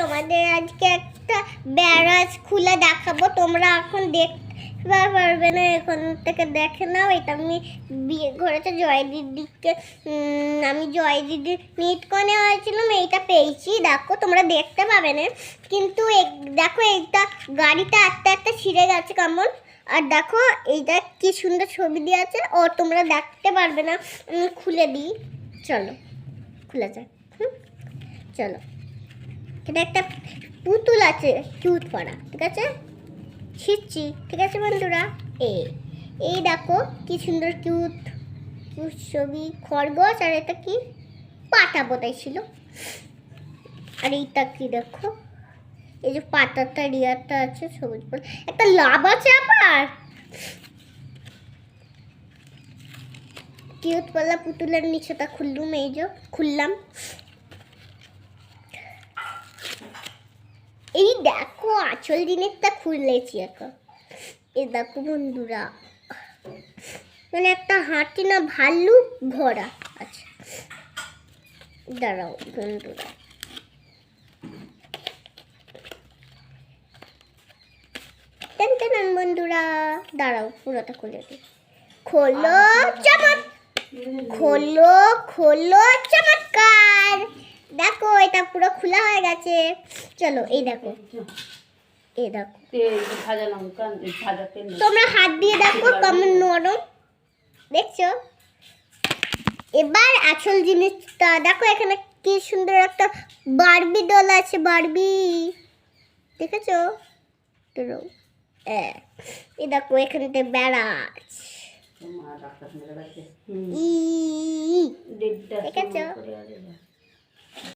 তোমাদের আজকে একটা ব্যারাজ খুলে দেখাবো। তোমরা এখন দেখতে পারবে না, এখন থেকে দেখে নাও। এটা আমি বিয়ে করেছে জয় দিদিকে, আমি জয় দিদির মিট করে হয়েছিলাম, এইটা পেয়েছি। দেখো তোমরা দেখতে পাবে না, কিন্তু দেখো এইটা গাড়িটা একটা একটা ছিঁড়ে গেছে কেমন। আর দেখো এইটা কি সুন্দর ছবি দিয়ে আছে, ও তোমরা দেখতে পারবে না, আমি খুলে দিই। চলো খুলে যায়। চলো, এটা একটা পুতুল আছে কিউট করা, ঠিক আছে, ছিঁড়ছি। ঠিক আছে বন্ধুরা, এই দেখো কি সুন্দর কিউট কিউট ছবি, খরগোশ। আর এটা কি পাতা বোধহয় ছিল। আর এইটা কি দেখো, এই যে পাতাটা রিয়াটা আছে সবুজ বল, একটা লাভ আছে আবার। কিউট পাল্লা পুতুলের নিচেটা খুললুম, এই যে খুললাম। এই দেখো আসল জিনিসটা খুলেছি এখন। এই দেখো বন্ধুরা, মানে একটা হাতি না ভাল্লুক ঘোড়া। আচ্ছা দাঁড়াও বন্ধুরা, বন্ধুরা দাঁড়াও, পুরোটা খুলে দিই। খোলো চমৎ, খোলো খোলো চমৎকার। দেখো এটা পুরো খোলা হয়ে গেছে। চলো এই দেখো, এই দেখো তোমরা হাত দিয়ে দেখো কেমন নরম, দেখছো? এবার আসল জিনিসটা দেখো, এখানে কি সুন্দর একটা বারবি ডল আছে, বারবি, দেখেছো? এই দেখো এখানটা বেড়াচ, দেখেছো?